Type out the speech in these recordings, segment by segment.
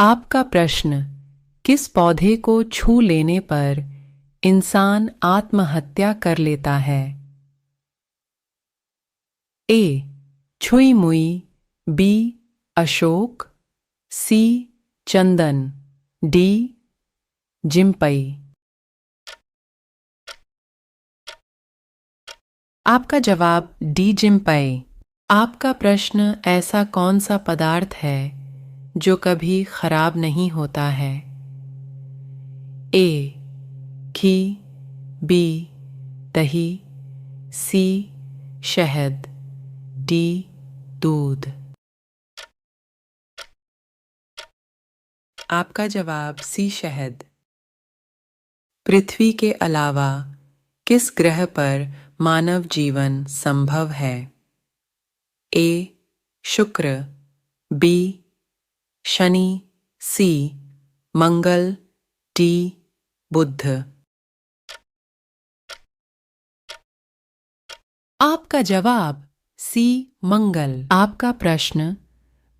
आपका प्रश्न, किस पौधे को छू लेने पर इंसान आत्महत्या कर लेता है? ए. छुई मुई, बी. अशोक, सी. चंदन, डी. जिम्पई। आपका जवाब डी. जिम्पई। आपका प्रश्न, ऐसा कौन सा पदार्थ है जो कभी खराब नहीं होता है? ए. घी, बी. दही, सी. शहद, डी. दूध। आपका जवाब सी. शहद। पृथ्वी के अलावा किस ग्रह पर मानव जीवन संभव है? ए. शुक्र, बी. शनि, सी. मंगल, डी. बुध। आपका जवाब सी. मंगल। आपका प्रश्न,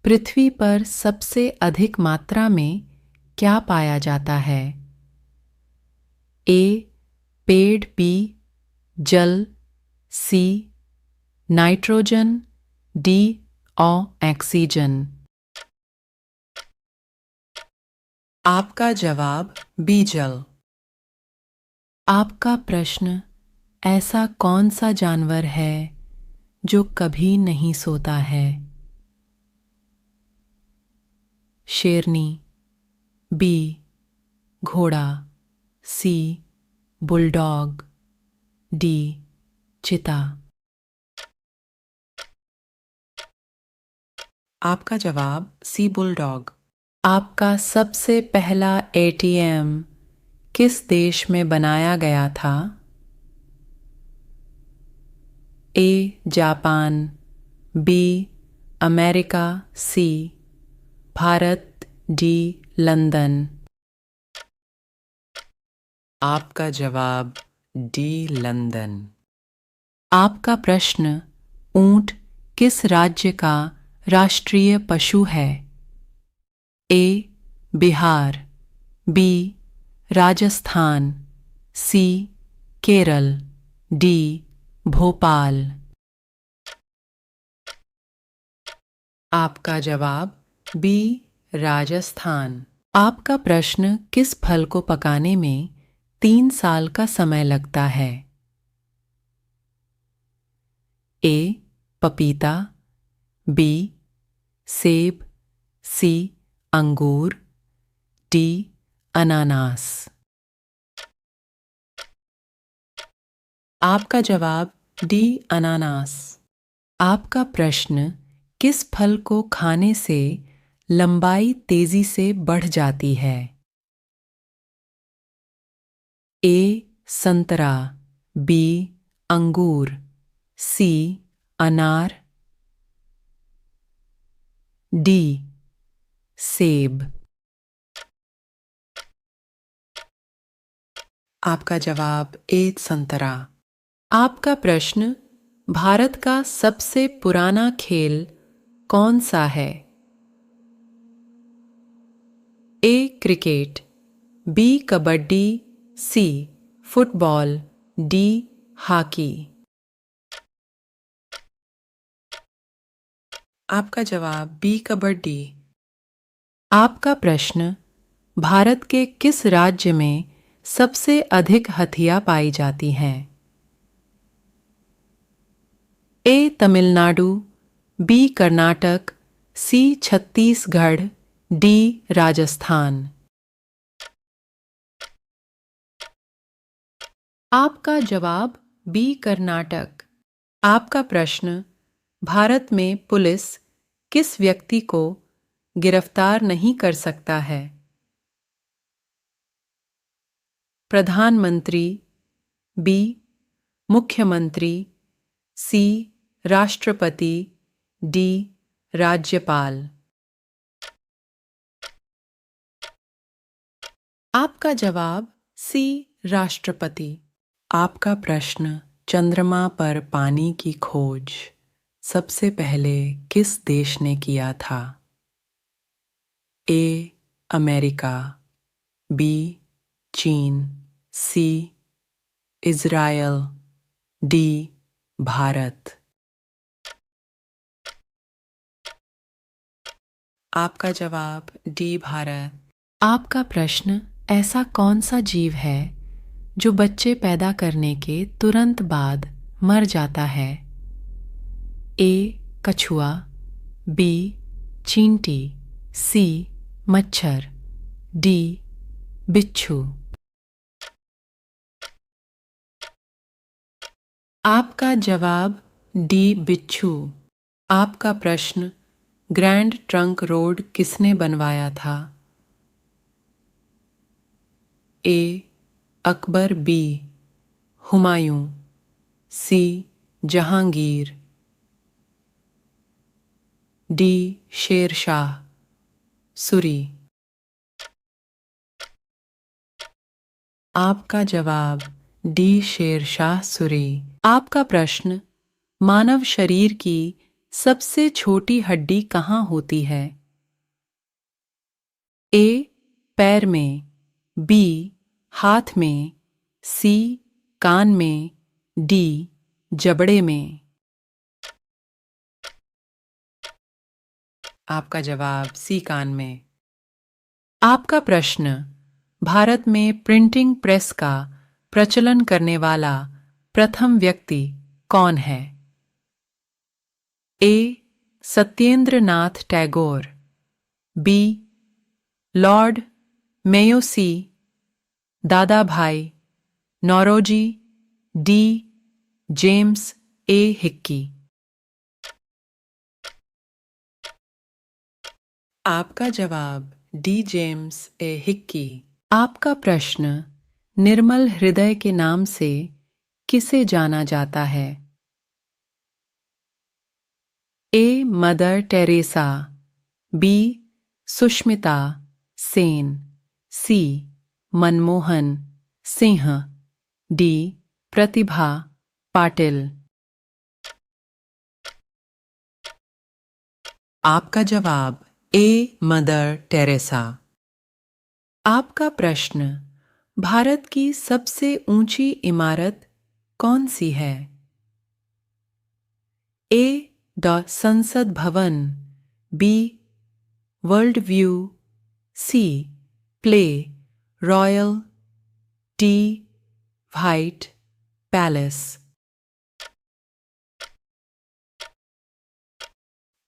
पृथ्वी पर सबसे अधिक मात्रा में क्या पाया जाता है? ए. पेड़, बी. जल, सी. Nitrogen, D. ऑक्सीजन। आपका जवाब बी. जल। आपका प्रश्न, ऐसा कौन सा जानवर है जो कभी नहीं सोता है? शेरनी, बी. घोड़ा, सी. Bulldog, D. चीता। आपका जवाब सी. बुलडॉग। आपका सबसे पहला एटीएम किस देश में बनाया गया था? A. Japan, B. America, C. Bharat, D. London. आपका जवाब डी. लंदन। आपका प्रश्न, ऊंट किस राज्य का राष्ट्रीय पशु है? ए. बिहार, बी. राजस्थान, सी. केरल, डी. भोपाल। आपका जवाब बी. राजस्थान। आपका प्रश्न, किस फल को पकाने में 3 साल का समय लगता है? ए. पपीता, बी. सेब, सी. अंगूर, डी. अनानास। आपका जवाब डी. अनानास। आपका प्रश्न, किस फल को खाने से लंबाई तेजी से बढ़ जाती है? ए. संतरा, बी. अंगूर, सी. अनार, डी. सेब। आपका जवाब ए. संतरा। आपका प्रश्न, भारत का सबसे पुराना खेल कौन सा है? A. Cricket, B. Kabaddi, C. Football, D. Hockey. आपका जवाब बी. कबड्डी। आपका प्रश्न, भारत के किस राज्य में सबसे अधिक हथिया पाई जाती हैं? ए. तमिलनाडु, बी. कर्नाटक, सी. छत्तीसगढ़, डी. राजस्थान। आपका जवाब बी. कर्नाटक। आपका प्रश्न, भारत में पुलिस किस व्यक्ति को गिरफ्तार नहीं कर सकता है? प्रधानमंत्री, बी. मुख्यमंत्री, सी. राष्ट्रपति, डी. राज्यपाल। आपका जवाब सी. राष्ट्रपति। आपका प्रश्न, चंद्रमा पर पानी की खोज सबसे पहले किस देश ने किया था? ए. अमेरिका, बी चीन, सी इज़राइल, डी भारत। आपका जवाब डी भारत। आपका प्रश्न, ऐसा कौन सा जीव है जो बच्चे पैदा करने के तुरंत बाद मर जाता है? ए कछुआ, बी चींटी, सी मच्छर, डी बिच्छू। आपका जवाब डी बिच्छू। आपका प्रश्न, ग्रैंड ट्रंक रोड किसने बनवाया था? ए अकबर, बी हुमायूं, सी जहांगीर, डी शेर शाह सूरी। आपका जवाब डी शेर शाह सूरी। आपका प्रश्न, मानव शरीर की सबसे छोटी हड्डी कहाँ होती है? ए पैर में, बी हाथ में, सी कान में, डी जबड़े में। आपका जवाब सी कान में। आपका प्रश्न, भारत में प्रिंटिंग प्रेस का प्रचलन करने वाला प्रथम व्यक्ति कौन है? A Satyendra Nath Tagore, B Lord Mayo C Dadabhai Naoroji, D James A Hicky. आपका जवाब डी जेम्स ए हिक्की। आपका प्रश्न, निर्मल हृदय के नाम से किसे जाना जाता है? A mother Teresa, B Sushmita Sen, C Manmohan Singh, D Pratibha Patil. आपका जवाब ए मदर टेरेसा। आपका प्रश्न, भारत की सबसे ऊंची इमारत कौन सी है? ए the Sansad Bhavan, B world view, C play royal, D white palace.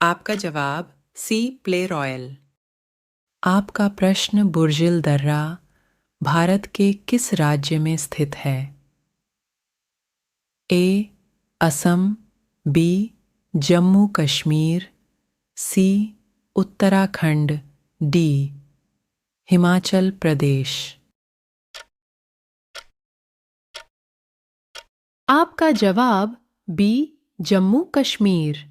आपका जवाब सी प्ले रॉयल। आपका प्रश्न, बुर्जिल दर्रा भारत के किस राज्य में स्थित है? ए असम, बी जम्मू कश्मीर, सी उत्तराखंड, डी हिमाचल प्रदेश। आपका जवाब बी जम्मू कश्मीर।